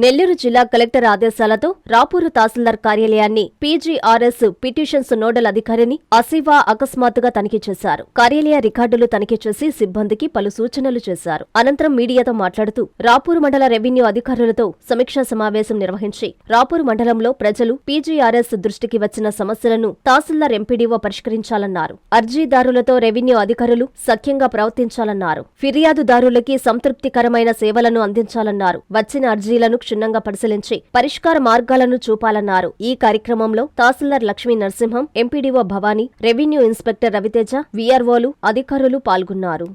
నెల్లూరు జిల్లా కలెక్టర్ ఆదేశాలతో రాపూరు తహసీల్దార్ కార్యాలయాన్ని పీజీఆర్ఎస్ పిటిషన్స్ నోడల్ అధికారిని అసీవా అకస్మాత్తుగా తనిఖీ చేశారు. కార్యాలయ రికార్డులు తనిఖీ చేసి సిబ్బందికి పలు సూచనలు చేశారు. అనంతరం మీడియాతో మాట్లాడుతూ రాపూరు మండల రెవెన్యూ అధికారులతో సమీక్షా సమావేశం నిర్వహించి రాపూరు మండలంలో ప్రజలు పీజీఆర్ఎస్ దృష్టికి వచ్చిన సమస్యలను తహసీల్దార్ ఎంపీడీఓ పరిష్కరించాలన్నారు. అర్జీదారులతో రెవెన్యూ అధికారులు సఖ్యంగా ప్రవర్తించాలన్నారు. ఫిర్యాదుదారులకి సంతృప్తికరమైన సేవలను అందించాలన్నారు. వచ్చిన అర్జీలను క్షుణ్ణంగా పరిశీలించి పరిష్కార మార్గాలను చూపాలన్నారు. ఈ కార్యక్రమంలో tahsildar Lakshmi Narasimham, MPDO Bhavani, revenue inspector Raviteja, వీఆర్ఓలు, అధికారులు పాల్గొన్నారు.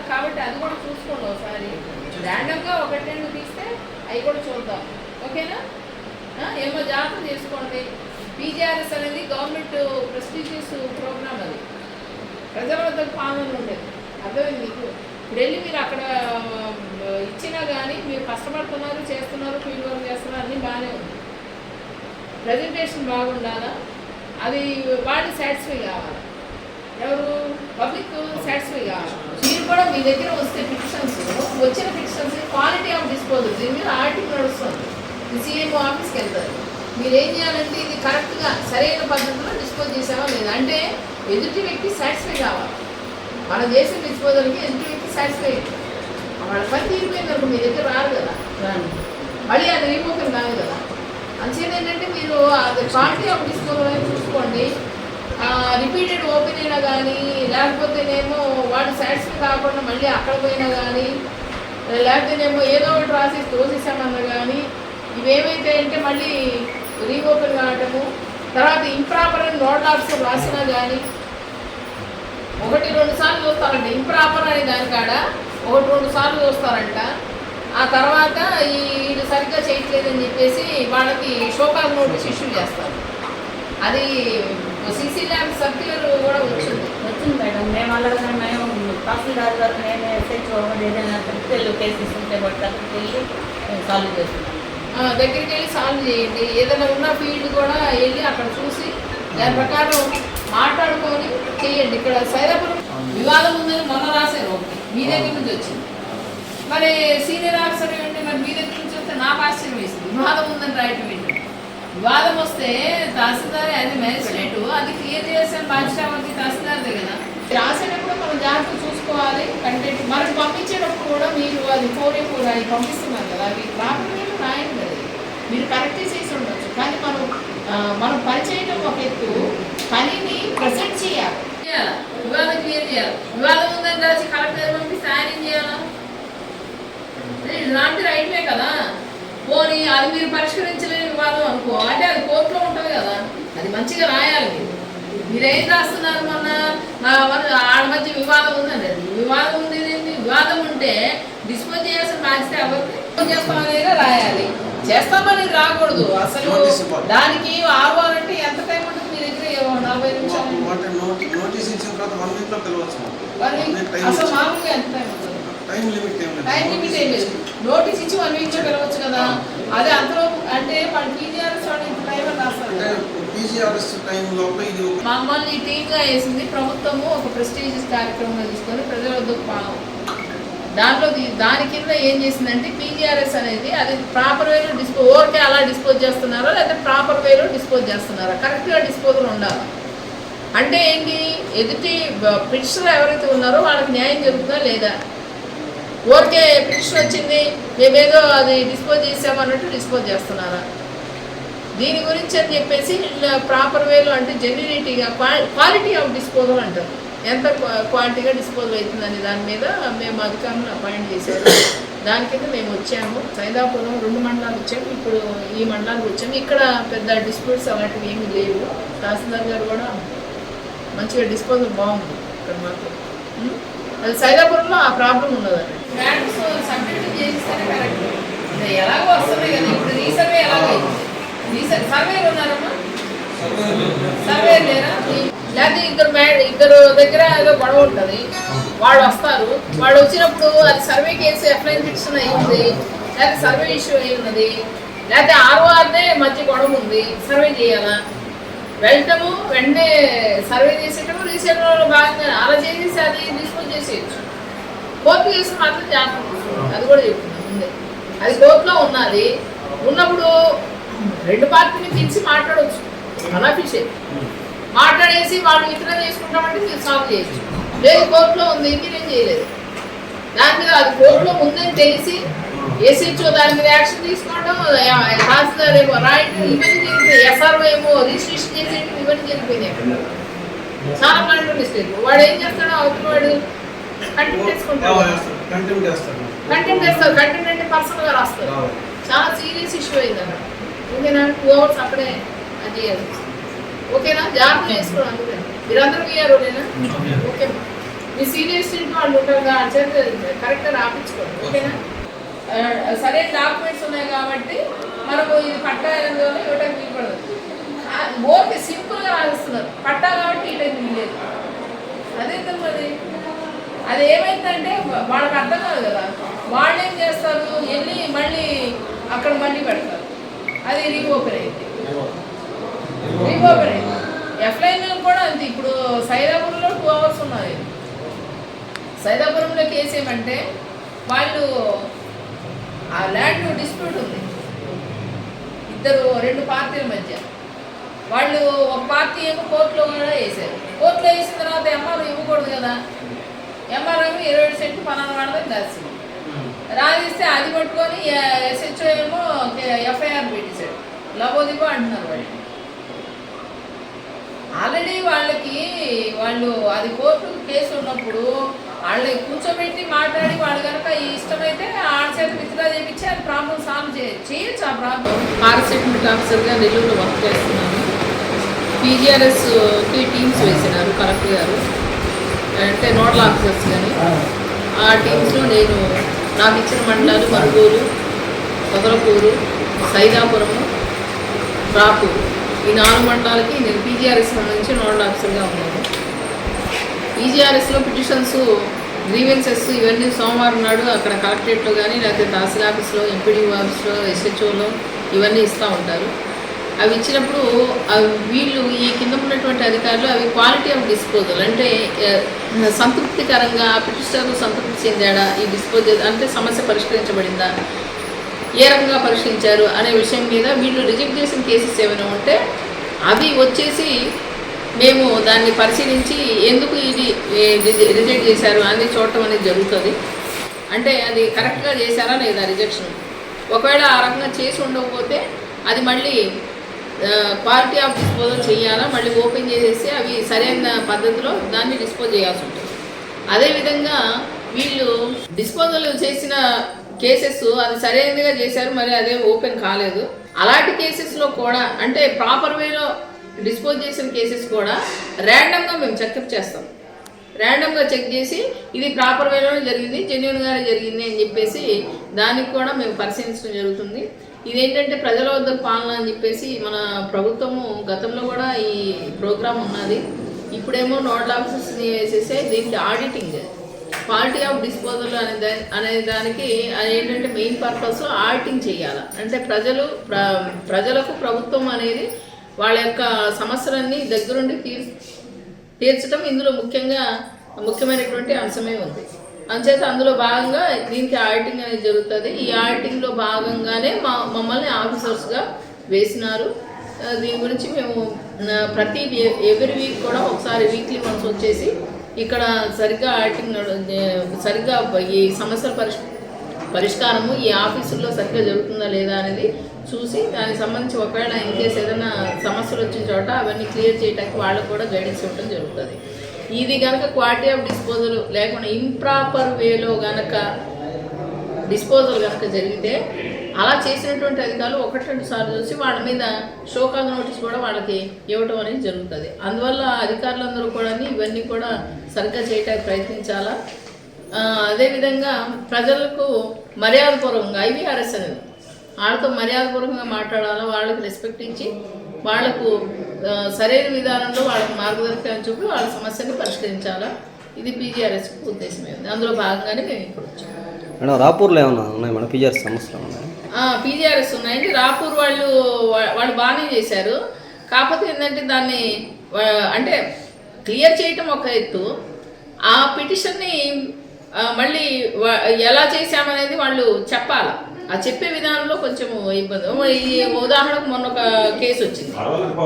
కాబట్టి అది కూడా చూసుకోండి ఒకసారి. ర్యాండమ్గా ఒకటి రెండు తీస్తే అవి కూడా చూద్దాం. ఓకేనా? ఏమో జాగ్రత్త చేసుకోండి. పీజీఆర్ఎస్ అనేది గవర్నమెంట్ ప్రెస్టీజియస్ ప్రోగ్రామ్. అది ప్రజల వద్ద పాలన ఉండేది. అర్థమైంది మీకు? ఇప్పుడు వెళ్ళి మీరు అక్కడ ఇచ్చినా కానీ మీరు కష్టపడుతున్నారు, చేస్తున్నారు, ఫీల్డ్ వర్క్ చేస్తున్నారు, అన్నీ బాగానే ఉంది. ప్రజెంటేషన్ బాగుండాలా, అది వాళ్ళు సాటిస్ఫై కావాలి. ఎవరు? పబ్లిక్ సాటిస్ఫై కావాలి. మీరు కూడా మీ దగ్గర వస్తే పిటిషన్స్, వచ్చిన పిటిషన్స్ క్వాలిటీ ఆఫ్ డిస్పోజల్ దీని మీద ఆర్టికల్ నడుస్తుంది. సీఎంఓ ఆఫీస్కి వెళ్తారు. మీరు ఏం చేయాలంటే ఇది కరెక్ట్గా సరైన పద్ధతిలో డిస్పోజ్ చేసావా లేదా అంటే ఎదుటి వ్యక్తి సాటిస్ఫై కావాలి. మనం చేసిన డిస్పోజల్కి ఎదుటి వ్యక్తి సాటిస్ఫై అవుతుంది. వాళ్ళ పని తీరిపోయిందనుకో మీ దగ్గర రారు కదా, మళ్ళీ అది రీమోకన్ కాదు కదా. అంచేది ఏంటంటే మీరు అది క్వాలిటీ ఆఫ్ డిస్పోజల్ అని చూసుకోండి. రిపీటెడ్ ఓపెన్ అయినా కానీ, లేకపోతేనేమో వాడు సాటిస్ఫై కాకుండా మళ్ళీ అక్కడ పోయినా కానీ, లేకపోతేనేమో ఏదో ఒకటి రాసి తోసేసామన్నా కానీ, ఇవేమైతే అంటే మళ్ళీ రీఓపెన్ కావటము, తర్వాత ఇంప్రాపర్ అని నోట్ ఆఫీసర్ రాసినా కానీ 1-2 సార్లు చూస్తారంట. ఇంప్రాపర్ అనే దానికాడ 1-2 సార్లు చూస్తారంట. ఆ తర్వాత వీడు సరిగ్గా చేయట్లేదని చెప్పేసి వాళ్ళకి షోకాజ్ నోటీస్ ఇష్యూ చేస్తారు. అది సీసీ ల్యాబ్ సర్క్యులర్ కూడా వచ్చింది మేడం. మేము అలాగే మేము తహసీల్దార్ గారు నేను ఎస్హెచ్ఓ ఏదైనా కేసెస్ ఉంటే బట్టి అక్కడికి వెళ్ళి సాల్వ్ చేస్తున్నాం. దగ్గరికి వెళ్ళి సాల్వ్ చేయండి. ఏదైనా ఉన్న ఫీల్డ్ కూడా వెళ్ళి అక్కడ చూసి దాని ప్రకారం మాట్లాడుకొని చేయండి. ఇక్కడ సైదాపురం వివాదం ఉందని మొన్న రాశారు, ఒకటి మీ దగ్గర నుంచి వచ్చింది. మరి సీనియర్ ఆఫీసర్ ఏంటి, మరి మీ దగ్గర నుంచి వస్తే నాకు ఆశ్చర్యం వేసింది. వివాదం ఉందని రాయటం ఏంటి? వివాదం వస్తే తహసీల్దార్ అది మ్యాజిస్ట్రేటు అది క్లియర్ చేసే బాధ్యత వచ్చి తహసీల్దార్దే కదా. రాసేటప్పుడు మనం జాగ్రత్త చూసుకోవాలి. కంటెంట్ మనకు పంపించేటప్పుడు కూడా మీరు అది 4A4 అది పంపిస్తున్నారు కదా, అవి ప్రాపర్గా రాయండి. అది మీరు కరెక్ట్ చేసి ఉండొచ్చు, కానీ మనం పని చేయడం ఒక ఎత్తు, పనిని ప్రజెంట్ చేయాలి. వివాదం క్లియర్ చేయాలి. వివాదం ఉందని రాసి కలెక్టర్ పంపిస్తే ఆయన ఏం చేయాలా? ఇలాంటి రైట్లే కదా. పోనీ అది మీరు పరిష్కరించలేని వివాదం అనుకో, అంటే అది కోర్టులో ఉంటుంది కదా, అది మంచిగా రాయాలి. మీరేం రాస్తున్నారు? మొన్న ఆడ మధ్య వివాదం ఉందండి. అది వివాదం ఉంది. వివాదం ఉంటే డిస్పోజ్ చేయాల్సిన బాధ్యత ఎవరికి? డిస్పోజ్ చేస్తామనేది రాయాలి. చేస్తామనేది రాకూడదు. అసలు దానికి ఆర్వాలంటే ఎంత టైం ఉంటుంది మీ దగ్గర? 40 నిమిషాలు. అసలు మామూలుగా ఎంత టైం ఉంటుంది? టైం లిమిట్ ఏం లేదు. నోటీస్ ఇచ్చి 1 వీక్లో పిలవచ్చు కదా. అదే అంతలో అంటే మన పీజీఆర్ఎస్ టైం అని రాస్తారు. మమ్మల్ని టీమ్గా వేసింది ప్రభుత్వము. ఒక ప్రెస్టీజియస్ కార్యక్రమంగా తీసుకొని ప్రజల వద్దకు దాని కింద ఏం చేసిందంటే పీజీఆర్ఎస్ అనేది అది ప్రాపర్ వేలో ఓరికే అలా డిస్పోజ్ చేస్తున్నారో లేదా ప్రాపర్ వేలో డిస్పోజ్ చేస్తున్నారా, కరెక్ట్గా డిస్పోజల్ ఉండాలి. అంటే ఏంటి, ఎదుటి పిటిషనర్ ఎవరైతే ఉన్నారో వాళ్ళకి న్యాయం జరుగుతుందా లేదా, ఓరికే పిటిషన్ వచ్చింది మేమేదో అది డిస్పోజ్ చేసామన్నట్టు డిస్పోజ్ చేస్తున్నారా, దీని గురించి అని చెప్పేసి ప్రాపర్ వేలో అంటే జెన్యూనిటీగా క్వాలిటీ ఆఫ్ డిస్పోజల్ అంటారు. ఎంత క్వాలిటీగా డిస్పోజల్ అవుతుందని దాని మీద మేము అధికారులను అపాయింట్ చేశారు. దాని కింద మేము వచ్చాము. సైదాపురం 2 మండలాలు వచ్చాము, ఇప్పుడు ఈ మండలానికి వచ్చాము. ఇక్కడ పెద్ద డిస్ప్యూట్స్ అలాంటివి ఏమీ లేవు. తహసీల్దార్ గారు కూడా మంచిగా డిస్పోజల్ బాగుంది ఇక్కడ మాకు. అది సైదాపురంలో ఆ ప్రాబ్లం ఉన్నదండి. మ్యాటర్స్ సబ్మిట్ చేసిస్తేనే కరెక్ట్. ఎలాగో వస్తున్నాయి కదా. ఇప్పుడు రీసర్వే ఎలాగైంది? సర్వేలు ఉన్నారమ్మా? సర్వే లేరా? లేకపోతే ఇద్దరు దగ్గర ఏదో గొడవ ఉంటుంది, వాళ్ళు వస్తారు. వాళ్ళు వచ్చినప్పుడు అది సర్వే కేసు ఎఫ్ఐఆర్ పిటిషన్ అయ్యింది, లేకపోతే సర్వే ఇష్యూ అయి ఉన్నది, లేకపోతే ఆర్ఓఆర్దే మధ్య గొడవ ఉంది, సర్వే చేయాలా? వెళ్ళటము వెంటనే సర్వే చేసేటము రీసెంట్లో భాగంగా అలా చేసేసి అది డిస్పోజ్ చేసేయచ్చు. కోర్టు కేసు మాత్రం జాగ్రత్త తీసుకోవాలి. అది కూడా చెప్తున్నాను ముందే. అది కోర్టులో ఉన్నది. ఉన్నప్పుడు రెండు పార్టీని పిలిచి మాట్లాడవచ్చు. అన్అఫీషియల్ మాట్లాడేసి వాళ్ళు విత్డ్రా చేసుకుంటామంటే మీరు సాల్వ్ చేయొచ్చు. లేదు కోర్టులో ఉంది మీరేం చేయలేదు. దాని మీద అది కోర్టులో ఉందని తెలిసి ఎస్హెచ్ఓ దాని మీద యాక్షన్ తీసుకోవడం, తహసీల్దార్ ఏమో రాయటం, ఇవన్నీ జరిగిపోయి ఎస్ఆర్ఓ ఏమో రిజిస్ట్రేషన్ చేసేయడం, ఇవన్నీ జరిగిపోయినాయి. చాలా ప్లాంట్ మిస్టేక్. వాడు ఏం చేస్తాడో అవతల వాడు కంటెంట్ వేసుకుంటాడు. కంటెంట్ వేస్తారు. కంటెంట్ అంటే పర్సనల్గా రాస్తారు. చాలా సీరియస్ ఇష్యూ అయింది అక్కడ. ఓకేనా? 2 hours అక్కడే అది చేయాలి. ఓకేనా? జాగ్రత్త వేసుకోవడం. అందుకని మీరందరూ వీఆర్ఓలేనా? ఓకే. మీ సీనియర్ స్టూడెంట్ వాళ్ళు ఉంటారు కదా, కరెక్ట్గా రాపించుకోండి. ఓకేనా? సరైన డాక్యుమెంట్స్ ఉన్నాయి కాబట్టి మనకు ఇది పట్టా ఇవ్వడానికి వీలుపడదు. ఓకే సింపుల్గా రాసిస్తున్నారు. పట్టా కాబట్టి ఈ టైం వీలేదు. అదే మరి అది ఏమైందంటే వాళ్ళకి అర్థం కాదు కదా. వాళ్ళు ఏం చేస్తారు, వెళ్ళి మళ్ళీ అక్కడ మళ్ళీ పెడతారు. అది రీఓపెన్ అయింది. రీఓపెన్ అయింది. ఎఫ్లైన్ కూడా అంతే. ఇప్పుడు సైదాపురంలో 2 hours ఉన్నది. సైదాపురంలో కేసు ఏమంటే వాళ్ళు ఆ ల్యాండ్ డిస్ప్యూట్ ఉంది. 2 పార్టీల మధ్య. వాళ్ళు ఒక పార్టీ ఏమో కోర్టులో కూడా వేసారు. కోర్టులో వేసిన తర్వాత ఎంఆర్ఓ ఇవ్వకూడదు కదా. ఎంఆర్ఓ 20 సెంట్లు పలానా వాళ్ళని రాసింది. రాసిస్తే అది పట్టుకొని ఎస్హెచ్ఓ ఏమో ఎఫ్ఐఆర్ పెట్టేశాడు. లబోదిబో అంటున్నారు వాళ్ళు. ఆల్రెడీ వాళ్ళు అది కోర్టు కేసు ఉన్నప్పుడు వాళ్ళని కూర్చోబెట్టి మాట్లాడి వాళ్ళు కనుక ఇష్టమైతే ఆడ చేత విత్డ్రా చేయించి అది ప్రాబ్లం సాల్వ్ చేయొచ్చు. ఆ ప్రాబ్లం ఫారెస్ట్ ఆఫీసర్గా నెల్లూరులో వర్క్ చేస్తున్నాను. పీజీఆర్ఎస్కి టీమ్స్ వేసినారు కలెక్టర్ గారు, అంటే నోడల్ ఆఫీసర్స్. కానీ ఆ టీమ్స్లో నేను నాకు ఇచ్చిన మండలాలు మరుగూరు, పొదలకూరు, సైదాపురము, రాపూరు, ఈ 4 మండలాలకి నేను పీజీఆర్ఎస్ నుంచి నోడల్ ఆఫీసర్గా ఉన్నాను. పీజీఆర్ఎస్లో పిటిషన్స్, గ్రీవెన్సెస్ ఇవన్నీ సోమవారం నాడు అక్కడ కలెక్టరేట్లో కానీ లేకపోతే తహసీల్ ఆఫీస్లో, ఎంపీడీఓ ఆఫీస్లో, ఎస్హెచ్ఓలో ఇవన్నీ ఇస్తూ ఉంటారు. అవి ఇచ్చినప్పుడు వీళ్ళు ఈ కింద ఉన్నటువంటి అధికారులు అవి క్వాలిటీ ఆఫ్ డిస్పోజల్ అంటే సంతృప్తికరంగా పిటిషనర్ సంతృప్తి చెందాడా, ఈ డిస్పోజల్ అంటే సమస్య పరిష్కరించబడిందా, ఏ రకంగా పరిష్కరించారు అనే విషయం మీద వీళ్ళు రిజెక్ట్ చేసిన కేసెస్ ఏమైనా ఉంటే అవి వచ్చేసి మేము దాన్ని పరిశీలించి ఎందుకు ఇది రిజెక్ట్ చేశారు అనేది చూడటం అనేది జరుగుతుంది. అంటే అది కరెక్ట్గా చేశారా లేదా రిజెక్షన్. ఒకవేళ ఆ రకంగా చేసి ఉండకపోతే అది మళ్ళీ క్వాలిటీ ఆఫ్ డిస్పోజల్ చేయాలా, మళ్ళీ ఓపెన్ చేసేసి అవి సరైన పద్ధతిలో దాన్ని డిస్పోజ్ చేయాల్సి ఉంటుంది. అదేవిధంగా వీళ్ళు డిస్పోజల్ చేసిన కేసెస్ అది సరైనదిగా చేశారు, మరి అదే ఓపెన్ కాలేదు. అలాంటి కేసెస్లో కూడా అంటే ప్రాపర్ వేలో డిస్పోజ్ చేసిన కేసెస్ కూడా ర్యాండమ్గా మేము చెకప్ చేస్తాం. ర్యాండమ్గా చెక్ చేసి ఇది ప్రాపర్ వేలోనే జరిగింది, జెన్యూన్గానే జరిగింది అని చెప్పేసి దానికి కూడా మేము పరిశీలించడం జరుగుతుంది. ఇదేంటంటే ప్రజల వద్ద పాలన అని చెప్పేసి మన ప్రభుత్వము గతంలో కూడా ఈ ప్రోగ్రాం ఉన్నది. ఇప్పుడేమో నోడల్ ఆఫీసర్స్ని వేసేసే దీనికి ఆడిటింగ్ క్వాలిటీ ఆఫ్ డిస్పోజల్ అనే దానికి ఏంటంటే మెయిన్ పర్పస్ ఆడిటింగ్ చేయాలి. అంటే ప్రజలకు ప్రభుత్వం అనేది వాళ్ళ యొక్క సమస్యలన్నీ దగ్గరుండి తీర్చడం ఇందులో ముఖ్యమైనటువంటి అంశమే ఉంది. అంచేత అందులో భాగంగా దీనికి ఆడిటింగ్ అనేది జరుగుతుంది. ఈ ఆడిటింగ్లో భాగంగానే మమ్మల్ని ఆఫీసర్స్గా వేసినారు. దీని గురించి మేము ఎవ్రీ వీక్ కూడా ఒకసారి వీక్లీ వన్స్ వచ్చేసి ఇక్కడ సరిగ్గా ఆడిటింగ్ సరిగ్గా ఈ సమస్యల పరిష్కారము ఈ ఆఫీసుల్లో సరిగ్గా జరుగుతుందా లేదా అనేది చూసి దానికి సంబంధించి ఒకవేళ ఇన్కేస్ ఏదైనా సమస్యలు వచ్చిన చోట అవన్నీ క్లియర్ చేయడానికి వాళ్ళకు కూడా గైడెన్స్ ఇవ్వడం జరుగుతుంది. ఇది కనుక క్వాలిటీ ఆఫ్ డిస్పోజల్ లేకుండా ఇంప్రాపర్ వేలో కనుక డిస్పోజల్ కనుక జరిగితే అలా చేసినటువంటి అధికారులు 1-2 సార్లు చూసి వాళ్ళ మీద షోకాజ్ నోటీస్ కూడా వాళ్ళకి ఇవ్వటం అనేది జరుగుతుంది. అందువల్ల అధికారులందరూ కూడా ఇవన్నీ కూడా సరిగ్గా చేయడానికి ప్రయత్నించాలా. అదేవిధంగా ప్రజలకు మర్యాదపూర్వకంగా ఐవీఆర్ఎస్ అనేది వాళ్ళతో మర్యాదపూర్వకంగా మాట్లాడాలా, వాళ్ళకి రెస్పెక్ట్ ఇచ్చి వాళ్లకు సరైన విధానంలో వాళ్ళకి మార్గదర్శకం చూపి వాళ్ళ సమస్యని పరిష్కరించాలా. ఇది పీజీఆర్ఎస్ ఉద్దేశమే. అందులో భాగంగానే మేము ఇప్పుడు వచ్చాము. మేడం రాపూర్లో ఏమన్నా ఉన్నాయి మేడం పీజీఆర్ఎస్ సమస్యలు ఉన్నాయి? పీజీఆర్ఎస్ ఉన్నాయండి. రాపూర్ వాళ్ళు బాగానే చేశారు. కాకపోతే ఏంటంటే దాన్ని అంటే క్లియర్ చేయటం ఒక ఎత్తు, ఆ పిటిషన్ని మళ్ళీ ఎలా చేశామనేది వాళ్ళు చెప్పాలి. ఆ చెప్పే విధానంలో కొంచెం ఇబ్బంది. ఈ ఉదాహరణకు మొన్న ఒక కేసు వచ్చింది,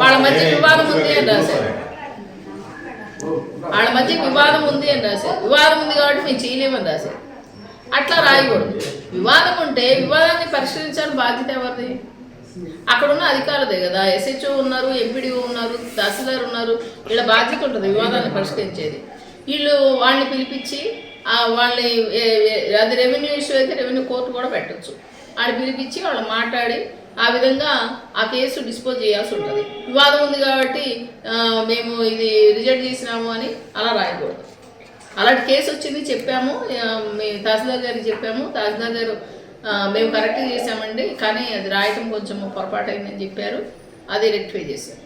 వాళ్ళ మధ్య వివాదం ఉంది అని రాశారు. వాళ్ళ మధ్య వివాదం ఉంది అని రాశారు. వివాదం ఉంది కాబట్టి మేము చేయలేమని రాశారు. అట్లా రాయకూడదు. వివాదం ఉంటే వివాదాన్ని పరిష్కరించాలని బాధ్యత ఎవరిది? అక్కడ ఉన్న అధికారులదే కదా. SHO ఉన్నారు, ఎంపీడీఓ ఉన్నారు, తహసీల్దార్ ఉన్నారు. వీళ్ళ బాధ్యత ఉంటుంది వివాదాన్ని పరిష్కరించేది. వీళ్ళు వాళ్ళని పిలిపించి వాళ్ళని, అది రెవెన్యూ ఇష్యూ అయితే రెవెన్యూ కోర్టు కూడా పెట్టచ్చు. వాళ్ళని పిలిపించి వాళ్ళు మాట్లాడి ఆ విధంగా ఆ కేసు డిస్పోజ్ చేయాల్సి ఉంటుంది. వివాదం ఉంది కాబట్టి మేము ఇది రిజెక్ట్ చేసినాము అని అలా రాయకూడదు. అలాంటి కేసు వచ్చింది, చెప్పాము, మీ తహసీల్దార్ గారికి చెప్పాము, తహసీల్దార్ గారు మేము కరెక్ట్ చేసామండి, కానీ అది రాయటం కొంచెం పొరపాటు అయిందని చెప్పారు, అది రెక్టిఫై చేశారు.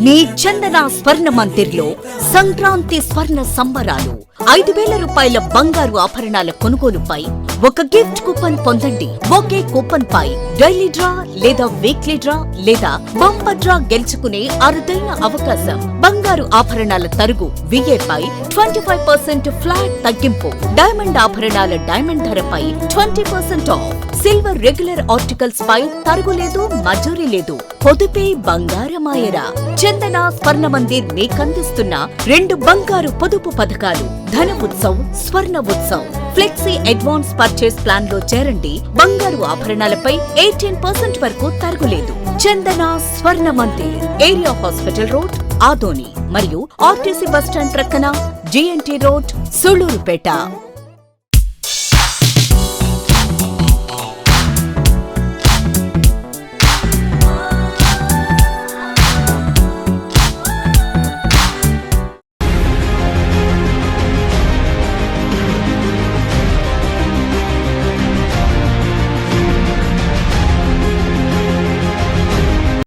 మీ చందన స్వర్ణ మందిర్లో సంక్రాంతి స్వర్ణ సంబరాలు. 5,000 రూపాయల బంగారు ఆభరణాల కొనుగోలుపై ఒక గిఫ్ట్ కూపన్ పొందండి. ఒకే కూపన్ పై డైలీ డ్రా లేదా వీక్లీ డ్రా లేదా బంపర్ డ్రా గెలుచుకునే అరుదైన అవకాశం. బంగారు ఆభరణాల తరుగు VA పై 25% ఫ్లాట్ తగ్గింపు. డైమండ్ ఆభరణాల డైమండ్ ధరపై 20% ఆఫ్. సిల్వర్ రెగ్యులర్ ఆర్టికల్స్ పై తరుగులేదు, మజూరీ లేదు. పొదుపే బంగారమాయరా. చందన స్వర్ణ మందిర్ మీకందిస్తున్న 2 బంగారు పొదుపు పథకాలు, ధన ఉత్సవ్, స్వర్ణ Utsav. Flexi advance purchase plan లో చేరండి. బంగారు ఆభరణాలపై 18% వరకు తరుగులేదు. చందన స్వర్ణ Mandir, area hospital road, Adoni మరియు RTC బస్టాండ్ ప్రక్కన GNT రోడ్, సుళ్లూరుపేట.